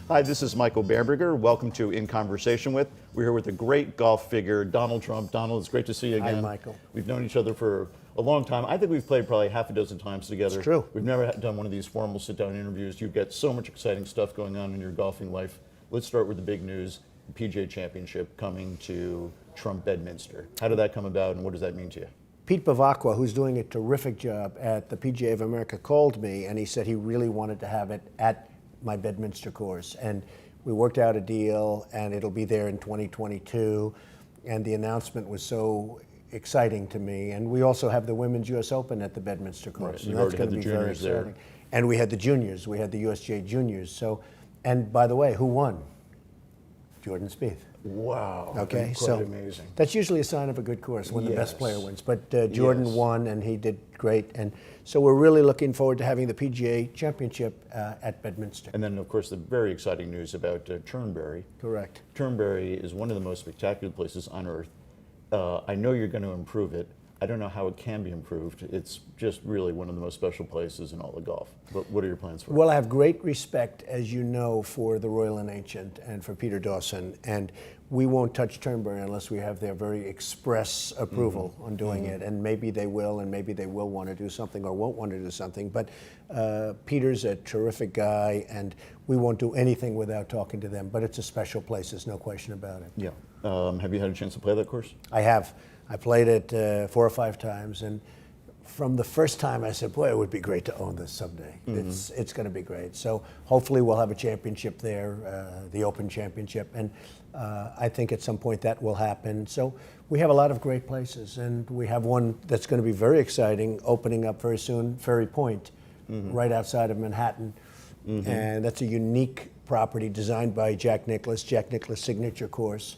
Hi, this is Michael Bamberger. Welcome to In Conversation With. We're here with a great golf figure, Donald Trump. Donald, it's great to see you again. Hi, Michael. We've known each other for a long time. I think we've played probably half a dozen times together. It's true. We've never done one of these formal sit-down interviews. You've got so much exciting stuff going on in your golfing life. Let's start with the big news, the PGA Championship coming to Trump Bedminster. How did that come about, and what does that mean to you? Pete Bavacqua, who's doing a terrific job at the PGA of America, called me and he said he really wanted to have it at my Bedminster course. And we worked out a deal and it'll be there in 2022. And the announcement was so exciting to me. And we also have the Women's US Open at the Bedminster course. Right. And that's going to be very exciting. And we had the juniors, we had the USGA juniors. So, and by the way, who won? Jordan Spieth. Wow. Okay, quite so amazing. that's usually a sign of a good course when the best player wins. But Jordan won, and he did great. And so we're really looking forward to having the PGA Championship at Bedminster. And then, of course, the very exciting news about Turnberry. Correct. Turnberry is one of the most spectacular places on earth. I know you're going to improve it. I don't know how it can be improved. It's just really one of the most special places in all of golf. But what are your plans for it? Well, I have great respect, as you know, for the Royal and Ancient and for Peter Dawson. And we won't touch Turnberry unless we have their very express approval on doing it. And maybe they will, and maybe they will want to do something or won't want to do something. But Peter's a terrific guy, and we won't do anything without talking to them. But it's a special place, there's no question about it. Yeah. Have you had a chance to play that course? I have. I played it 4 or 5 times, and from the first time I said, boy, it would be great to own this someday. It's going to be great. So hopefully we'll have a championship there, the Open Championship, and I think at some point that will happen. So we have a lot of great places, and we have one that's going to be very exciting, opening up very soon, Ferry Point, right outside of Manhattan. And that's a unique property designed by Jack Nicklaus signature course.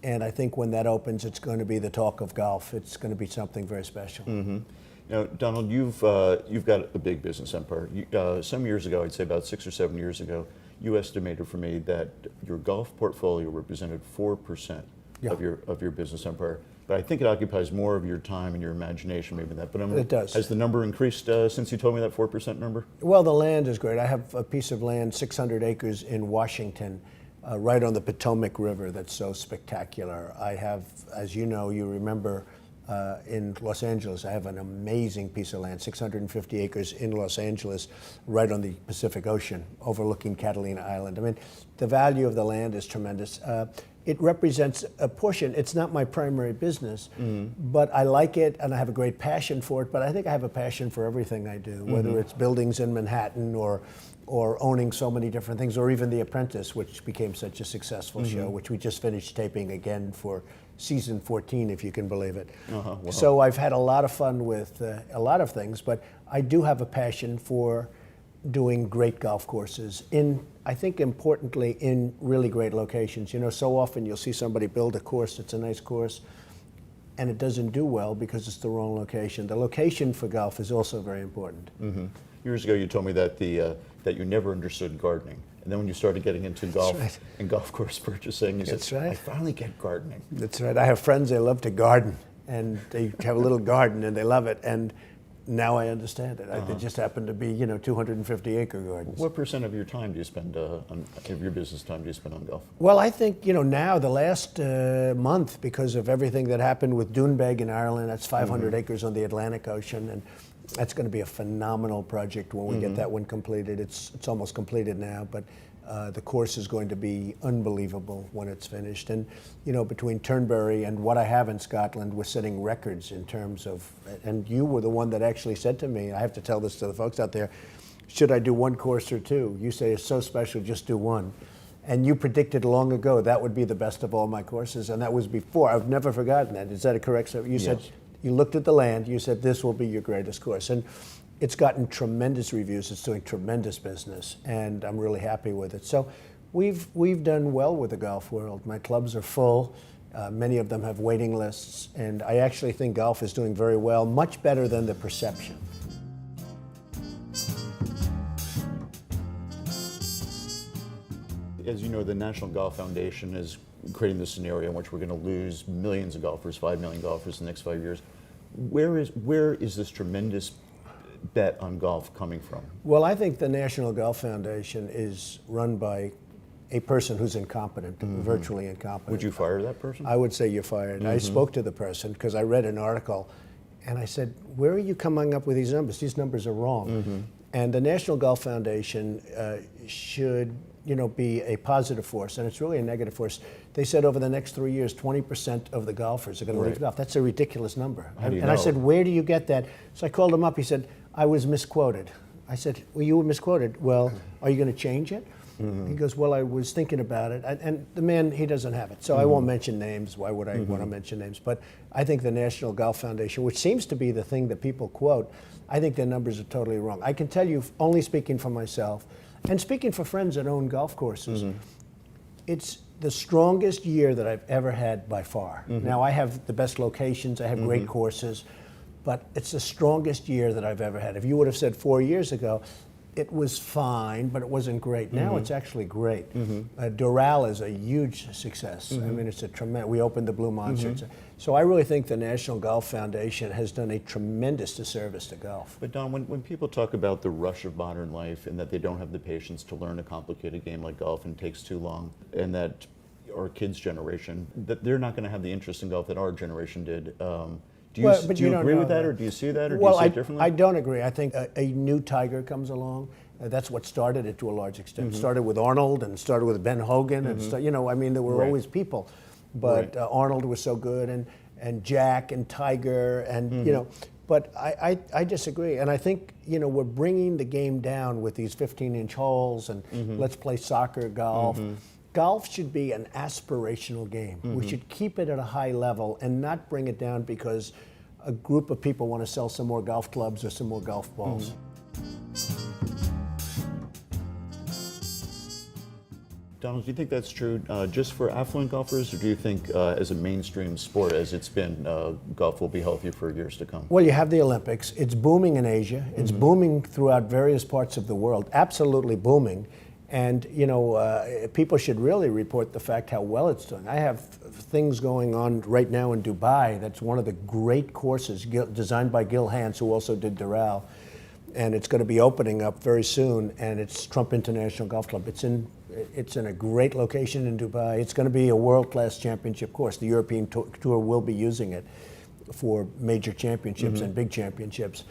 And I think when that opens, it's going to be the talk of golf. It's going to be something very special. Now, Donald, you've got a big business empire. Some years ago, I'd say about 6 or 7 years ago, you estimated for me that your golf portfolio represented 4% of your business empire. But I think it occupies more of your time and your imagination, maybe that. But it does. Has the number increased since you told me that 4% number? Well, the land is great. I have a piece of land, 600 acres in Washington, right on the Potomac River, that's so spectacular. I have, as you know, you remember, in Los Angeles, I have an amazing piece of land, 650 acres in Los Angeles, right on the Pacific Ocean, overlooking Catalina Island. I mean, the value of the land is tremendous. It represents a portion. It's not my primary business, but I like it and I have a great passion for it, but I think I have a passion for everything I do, whether it's buildings in Manhattan or owning so many different things, or even The Apprentice, which became such a successful show, which we just finished taping again for season 14, if you can believe it. Wow. So I've had a lot of fun with a lot of things, but I do have a passion for doing great golf courses I think importantly, in really great locations. You know, so often you'll see somebody build a course that's a nice course, and it doesn't do well because it's the wrong location. The location for golf is also very important. Years ago, you told me that that you never understood gardening, and then when you started getting into golf and golf course purchasing, you said, "I finally get gardening." That's right. I have friends, they love to garden, and they have a little garden, and they love it. And now I understand it. They just happen to be, 250-acre gardens. What % of your time do you spend of your business time do you spend on golf? Well, I think now the last month, because of everything that happened with Doonbeg in Ireland, that's 500 acres on the Atlantic Ocean, and that's going to be a phenomenal project when we get that one completed. It's almost completed now, but the course is going to be unbelievable when it's finished. And between Turnberry and what I have in Scotland, we're setting records in terms of. And you were the one that actually said to me, I have to tell this to the folks out there, should I do one course or two? You say it's so special, just do one. And you predicted long ago that would be the best of all my courses, and that was before. I've never forgotten that. Is that a correct statement? You said. You looked at the land, you said this will be your greatest course. And it's gotten tremendous reviews, it's doing tremendous business, and I'm really happy with it. So we've done well with the golf world. My clubs are full, many of them have waiting lists, and I actually think golf is doing very well, much better than the perception. As you know, the National Golf Foundation is creating this scenario in which we're going to lose millions of golfers, 5 million golfers in the next 5 years. Where is this tremendous bet on golf coming from? Well, I think the National Golf Foundation is run by a person who's incompetent, virtually incompetent. Would you fire that person? I would say you're fired. I spoke to the person because I read an article, and I said, where are you coming up with these numbers? These numbers are wrong. And the National Golf Foundation should be a positive force, and it's really a negative force. They said over the next 3 years, 20% of the golfers are going to leave golf. That's a ridiculous number. How do you and know? I said, where do you get that? So I called him up. He said, I was misquoted. I said, well, you were misquoted. Well, are you going to change it? He goes, well, I was thinking about it. And the man, he doesn't have it. So I won't mention names. Why would I want to mention names? But I think the National Golf Foundation, which seems to be the thing that people quote, I think their numbers are totally wrong. I can tell you, only speaking for myself, and speaking for friends that own golf courses, it's the strongest year that I've ever had by far. Now, I have the best locations, I have great courses, but it's the strongest year that I've ever had. If you would have said 4 years ago, it was fine, but it wasn't great. Now it's actually great. Doral is a huge success. I mean, it's a tremendous, we opened the Blue Monster. So I really think the National Golf Foundation has done a tremendous disservice to golf. But Don, when people talk about the rush of modern life and that they don't have the patience to learn a complicated game like golf and it takes too long, and that our kids' generation, that they're not going to have the interest in golf that our generation did. Do you agree with that, or do you see that, or do you see it differently? I don't agree. I think a new Tiger comes along. That's what started it to a large extent. It started with Arnold and started with Ben Hogan. And there were always people. But Arnold was so good, and Jack and Tiger, and but I disagree. And I think we're bringing the game down with these 15-inch holes and let's play soccer, golf. Golf should be an aspirational game. We should keep it at a high level and not bring it down because a group of people want to sell some more golf clubs or some more golf balls. Donald, do you think that's true just for affluent golfers, or do you think as a mainstream sport as it's been, golf will be healthy for years to come? Well, you have the Olympics. It's booming in Asia. It's booming throughout various parts of the world, absolutely booming. And, people should really report the fact how well it's doing. I have things going on right now in Dubai. That's one of the great courses designed by Gil Hanse, who also did Doral. And it's going to be opening up very soon, and it's Trump International Golf Club. It's in a great location in Dubai. It's going to be a world-class championship course. The European Tour will be using it for major championships and big championships.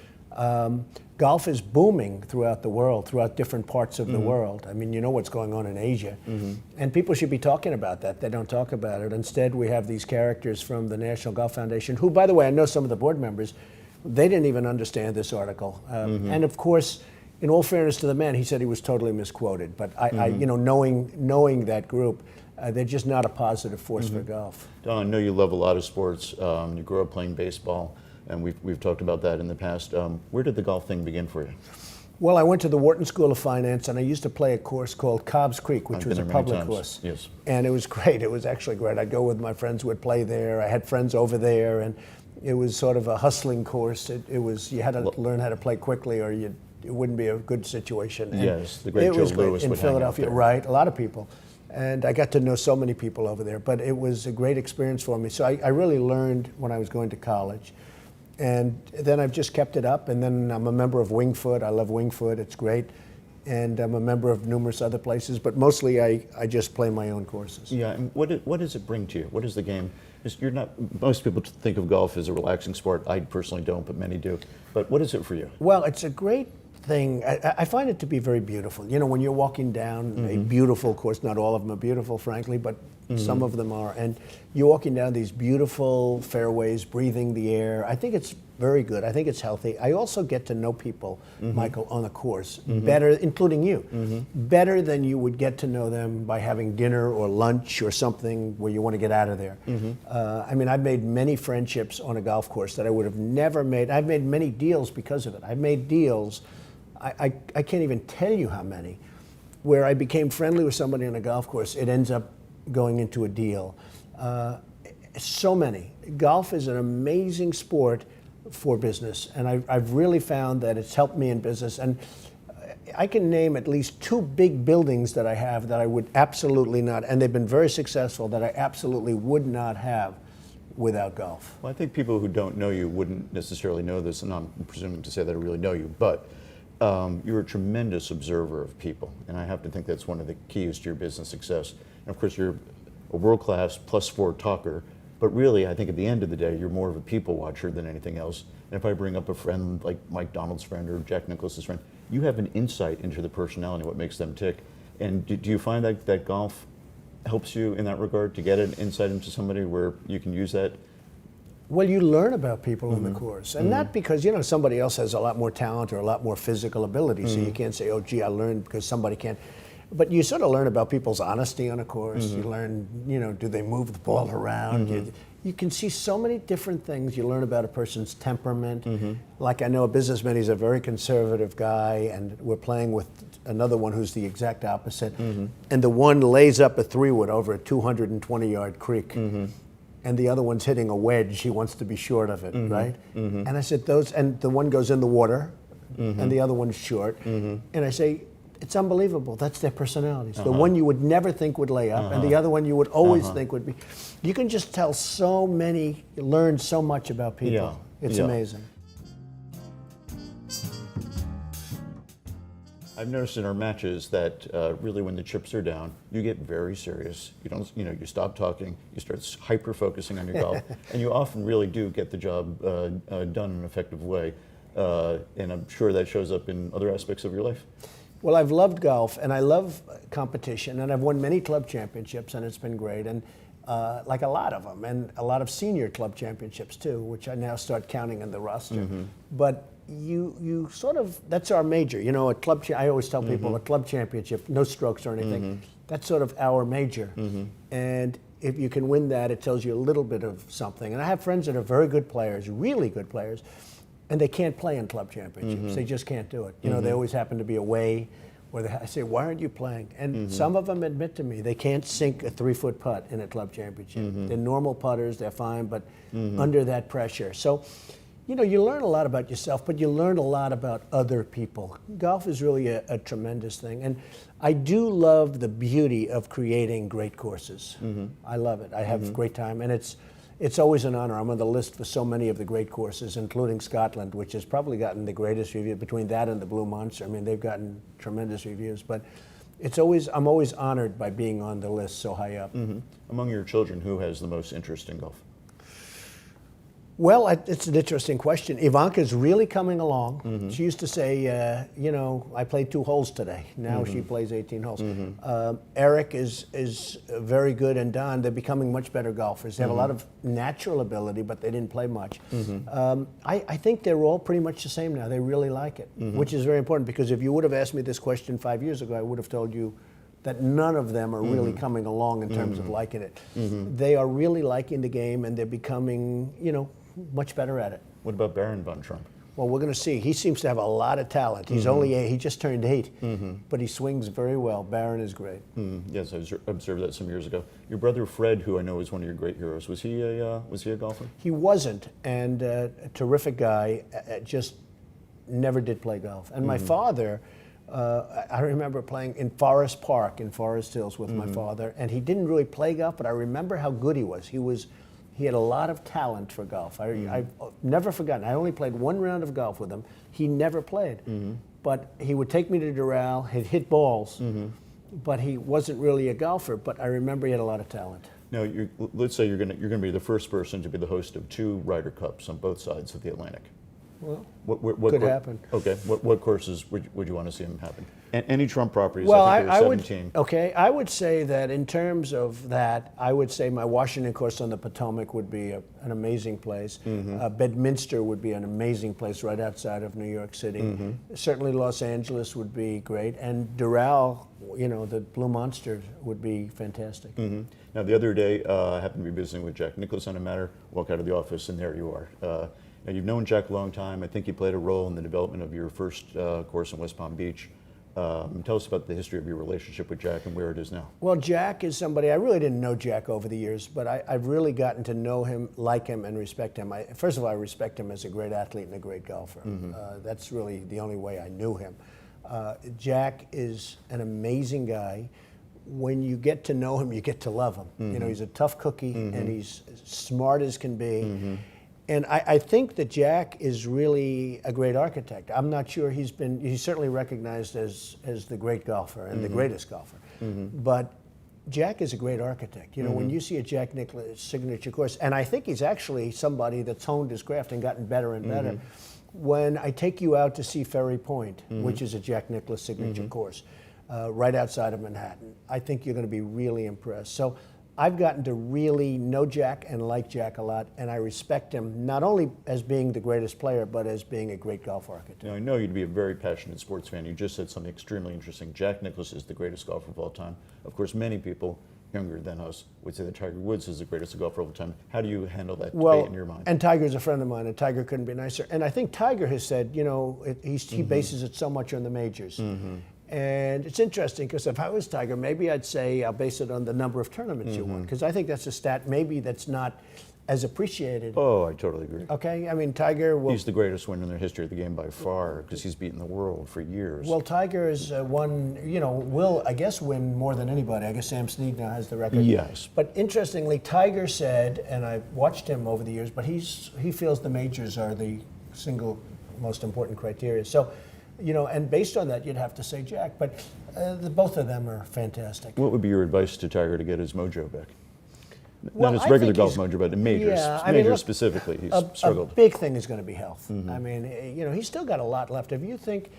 Golf is booming throughout the world, throughout different parts of the world. I mean, you know what's going on in Asia. And people should be talking about that. They don't talk about it. Instead, we have these characters from the National Golf Foundation, who, by the way, I know some of the board members, they didn't even understand this article. And of course, in all fairness to the man, he said he was totally misquoted. But knowing that group, they're just not a positive force for golf. Don, I know you love a lot of sports. You grew up playing baseball, and we've talked about that in the past. Where did the golf thing begin for you? Well, I went to the Wharton School of Finance, and I used to play a course called Cobb's Creek, which was a public course. Yes. And it was great. It was actually great. I'd go with my friends who would play there. I had friends over there, and it was sort of a hustling course. It was, you had to learn how to play quickly, or it wouldn't be a good situation. And yes, the great Joe Lewis would hang out there. In Philadelphia, right? A lot of people. And I got to know so many people over there, but it was a great experience for me. So I really learned when I was going to college. And then I've just kept it up, and then I'm a member of Wingfoot. I love Wingfoot, it's great. And I'm a member of numerous other places, but mostly I just play my own courses. Yeah, and what does it bring to you? What is the game? Most people think of golf as a relaxing sport. I personally don't, but many do. But what is it for you? Well, it's a great thing. I find it to be very beautiful. When you're walking down a beautiful course, not all of them are beautiful, frankly, but some of them are, and you're walking down these beautiful fairways, breathing the air. I think it's very good. I think it's healthy. I also get to know people, Michael, on the course better, including you, better than you would get to know them by having dinner or lunch or something where you want to get out of there. I mean, I've made many friendships on a golf course that I would have never made. I've made many deals because of it. I've made deals, I can't even tell you how many, where I became friendly with somebody on a golf course. It ends up going into a deal. So many. Golf is an amazing sport for business, and I've really found that it's helped me in business. And I can name at least 2 big buildings that I have that I would absolutely not, and they've been very successful, that I absolutely would not have without golf. Well, I think people who don't know you wouldn't necessarily know this, and I'm presuming to say that I really know you, but you're a tremendous observer of people, and I have to think that's one of the keys to your business success. And of course, you're a world-class +4 talker, but really, I think at the end of the day, you're more of a people watcher than anything else. And if I bring up a friend like Mike Donald's friend or Jack Nicklaus's friend, you have an insight into the personality, what makes them tick. And do you find that golf helps you in that regard to get an insight into somebody where you can use that? Well, you learn about people in the course, and not because somebody else has a lot more talent or a lot more physical ability. So you can't say, "Oh, gee, I learned because somebody can't." But you sort of learn about people's honesty on a course. You learn, do they move the ball around? You can see so many different things. You learn about a person's temperament. Like I know a businessman, he's a very conservative guy, and we're playing with another one who's the exact opposite. And the one lays up a 3-wood over a 220-yard creek. And the other one's hitting a wedge. He wants to be short of it, right? And I said, and the one goes in the water, and the other one's short. And I say, it's unbelievable. That's their personalities. The one you would never think would lay up, and the other one you would always think would be. You can just tell learn so much about people. It's amazing. I've noticed in our matches that really when the chips are down, you get very serious. You don't, you stop talking, you start hyper-focusing on your golf, and you often really do get the job done in an effective way. And I'm sure that shows up in other aspects of your life. Well, I've loved golf, and I love competition, and I've won many club championships, and it's been great, and like a lot of them, and a lot of senior club championships too, which I now start counting in the roster. But you sort of, that's our major. A club, I always tell people, a club championship, no strokes or anything, that's sort of our major. And if you can win that, it tells you a little bit of something. And I have friends that are very good players, really good players, and they can't play in club championships. They just can't do it. They always happen to be away, or I say, why aren't you playing? And some of them admit to me they can't sink a 3-foot putt in a club championship. They're normal putters, they're fine, but under that pressure. So, you learn a lot about yourself, but you learn a lot about other people. Golf is really a tremendous thing. And I do love the beauty of creating great courses. I love it. I have a great time, and it's always an honor. I'm on the list for so many of the great courses, including Scotland, which has probably gotten the greatest review. Between that and the Blue Monster, I mean, they've gotten tremendous reviews. But I'm always honored by being on the list so high up. Among your children, who has the most interest in golf? Well, it's an interesting question. Ivanka's really coming along. She used to say, I played 2 holes today. Now she plays 18 holes. Eric is very good, and Don, they're becoming much better golfers. They have a lot of natural ability, but they didn't play much. I think they're all pretty much the same now. They really like it, which is very important, because if you would have asked me this question 5 years ago, I would have told you that none of them are really coming along in terms of liking it. They are really liking the game, and they're becoming, much better at it. What about Baron von Trump? Well, we're going to see. He seems to have a lot of talent. He's only 8. He just turned 8, but he swings very well. Baron is great. Yes, I observed that some years ago. Your brother Fred, who I know is one of your great heroes, was he a golfer? He wasn't, and a terrific guy. Just never did play golf. And my father, I remember playing in Forest Park in Forest Hills with my father, and he didn't really play golf, but I remember how good he was. He had a lot of talent for golf. I've never forgotten. I only played 1 round of golf with him. He never played. But he would take me to Doral, he'd hit balls, but he wasn't really a golfer. But I remember he had a lot of talent. Now, let's say you're going to be the first person to be the host of 2 Ryder Cups on both sides of the Atlantic. Well, what could happen. Okay, what courses would you want to see them happen? Any Trump properties? Well, I think there are 17. I would say that in terms of that, I would say my Washington course on the Potomac would be an amazing place. Bedminster would be an amazing place right outside of New York City. Certainly Los Angeles would be great, and Doral, the Blue Monster would be fantastic. Now, the other day, I happened to be visiting with Jack Nicklaus on a matter. Walk out of the office, and there you are. Now, you've known Jack a long time. I think you played a role in the development of your first course in West Palm Beach. Tell us about the history of your relationship with Jack and where it is now. Well, Jack is somebody, I really didn't know Jack over the years, but I've really gotten to know him, like him, and respect him. First of all, I respect him as a great athlete and a great golfer. That's really the only way I knew him. Jack is an amazing guy. When you get to know him, you get to love him. He's a tough cookie, and he's smart as can be. And I think that Jack is really a great architect. I'm not sure he's certainly recognized as the great golfer and the greatest golfer. But Jack is a great architect. You know, when you see a Jack Nicklaus signature course, and I think he's actually somebody that's honed his craft and gotten better and better. When I take you out to see Ferry Point, which is a Jack Nicklaus signature course, right outside of Manhattan, I think you're going to be really impressed. So I've gotten to really know Jack and like Jack a lot, and I respect him not only as being the greatest player, but as being a great golf architect. Now, I know you'd be a very passionate sports fan. You just said something extremely interesting. Jack Nicklaus is the greatest golfer of all time. Of course, many people younger than us would say that Tiger Woods is the greatest golfer of all time. How do you handle that debate in your mind? And Tiger's a friend of mine, and Tiger couldn't be nicer. And I think Tiger has said, you know, he bases it so much on the majors. And it's interesting because if I was Tiger, maybe I'd say I'll base it on the number of tournaments you won, because I think that's a stat maybe that's not as appreciated. Oh, I totally agree. Okay, I mean, Tiger will... He's the greatest winner in the history of the game by far, because he's beaten the world for years. Well, Tiger has won, you know, will, I guess, win more than anybody. I guess Sam Snead now has the record. Yes. But interestingly, Tiger said, and I've watched him over the years, but he feels the majors are the single most important criteria. So, you know, and based on that, you'd have to say Jack. But both of them are fantastic. What would be your advice to Tiger to get his mojo back? Well, Not his I regular think golf mojo, but in majors. Yeah, I mean, Majors look, specifically, he's a struggled. big thing is going to be health. I mean, you know, he's still got a lot left. If you think,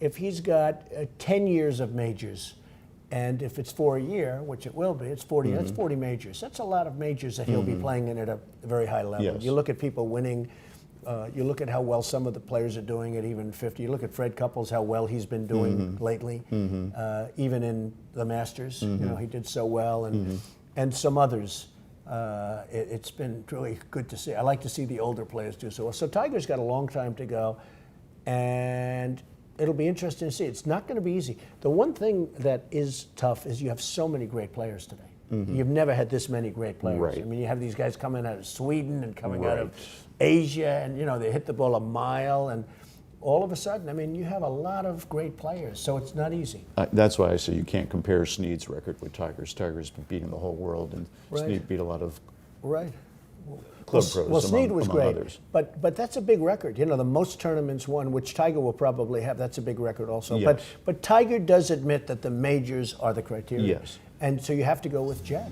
if he's got 10 years of majors, and if it's for a year, which it will be, it's 40. That's 40 majors. That's a lot of majors that he'll be playing in at a very high level. Yes. You look at people winning. You look at how well some of the players are doing at even 50. You look at Fred Couples, how well he's been doing lately, even in the Masters. You know, he did so well, and some others. It's been really good to see. I like to see the older players do so well. So Tiger's got a long time to go, and it'll be interesting to see. It's not going to be easy. The one thing that is tough is you have so many great players today. You've never had this many great players. Right. I mean, you have these guys coming out of Sweden and coming out of Asia, and you know they hit the ball a mile, and all of a sudden, I mean, you have a lot of great players. So it's not easy. That's why I say you can't compare Snead's record with Tiger's. Tiger's been beating the whole world, and Snead beat a lot of club pros. Well, Snead was among great, others. but that's a big record. You know, the most tournaments won, which Tiger will probably have. That's a big record also. Yes. But Tiger does admit that the majors are the criteria. Yes. And so you have to go with Jack.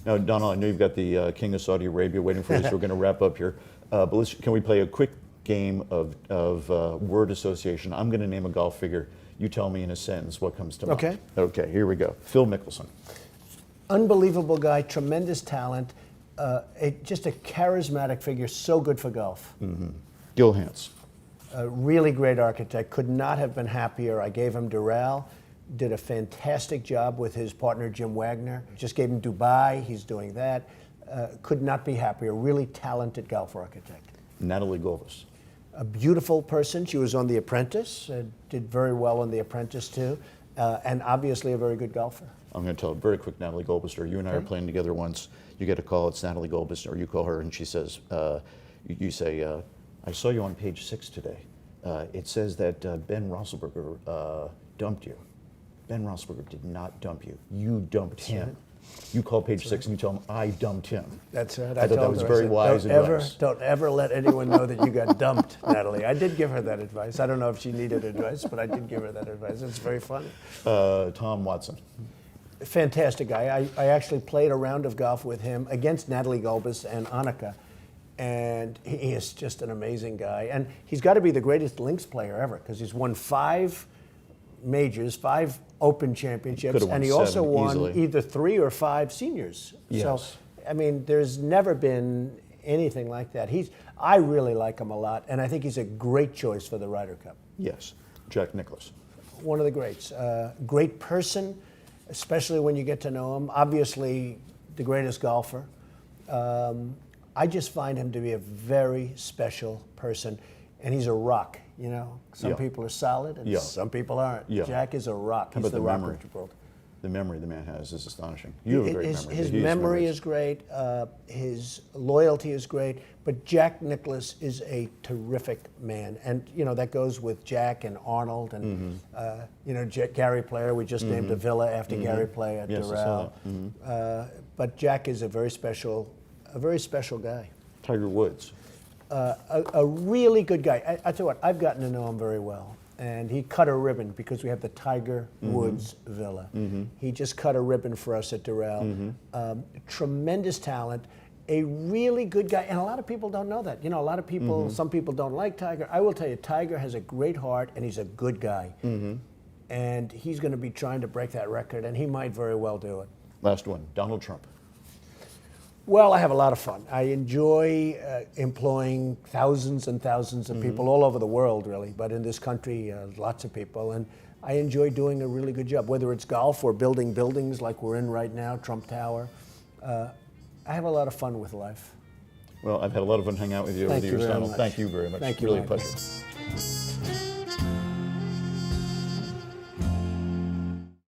Now, Donald, I know you've got the King of Saudi Arabia waiting for us. We're going to wrap up here. But can we play a quick game of word association? I'm going to name a golf figure. You tell me in a sentence what comes to mind. Okay. Okay, here we go. Phil Mickelson. Unbelievable guy, tremendous talent, just a charismatic figure, so good for golf. Gil Hanse. A really great architect, could not have been happier. I gave him Doral, did a fantastic job with his partner Jim Wagner. Just gave him Dubai, he's doing that. Could not be happier, really talented golf architect. Natalie Golbis. A beautiful person, she was on The Apprentice, did very well on The Apprentice too, and obviously a very good golfer. I'm going to tell a very quick Natalie Golbis story. You and I are playing together once. You get a call, it's Natalie Golbis, or you call her and she says, you say, I saw you on page 6 today. It says that Ben Roethlisberger dumped you. Ben Roethlisberger did not dump you. You dumped him. You call page 6 and you tell him, I dumped him. That's right. I thought that was very wise advice. Don't ever let anyone know that you got dumped, Natalie. I did give her that advice. I don't know if she needed advice, but I did give her that advice. It's very funny. Tom Watson. Fantastic guy. I actually played a round of golf with him against Natalie Golbis and Annika. And he is just an amazing guy. And he's got to be the greatest links player ever because he's won 5 majors, 5 Open championships, and he also won easily. Either 3 or 5 seniors. Yes. So, I mean, there's never been anything like that. I really like him a lot, and I think he's a great choice for the Ryder Cup. Yes. Jack Nicklaus. One of the greats. Great person, especially when you get to know him. Obviously, the greatest golfer. I just find him to be a very special person, and he's a rock. Some people are solid, and some people aren't. Yeah. Jack is a rock. How He's about the the rock memory? of the world. the memory the man has is astonishing. You have a great memory. His Huge memory memories. is great. His loyalty is great. But Jack Nicklaus is a terrific man, and you know that goes with Jack and Arnold and you know Gary Player. We just named a villa after Gary Player at Yes, I saw Doral. But Jack is a very special guy. Tiger Woods. A really good guy. I tell you what, I've gotten to know him very well. And he cut a ribbon because we have the Tiger Woods Villa. He just cut a ribbon for us at Doral. Tremendous talent, a really good guy. And a lot of people don't know that. You know, a lot of people, some people don't like Tiger. I will tell you, Tiger has a great heart and he's a good guy. And he's going to be trying to break that record, and he might very well do it. Last one, Donald Trump. Well, I have a lot of fun. I enjoy employing thousands and thousands of people all over the world, really, but in this country, lots of people. And I enjoy doing a really good job, whether it's golf or building buildings like we're in right now, Trump Tower. I have a lot of fun with life. Well, I've had a lot of fun hanging out with you over Thank the you years, very Donald. much. Thank you very much. Thank you, Really a Michael. pleasure.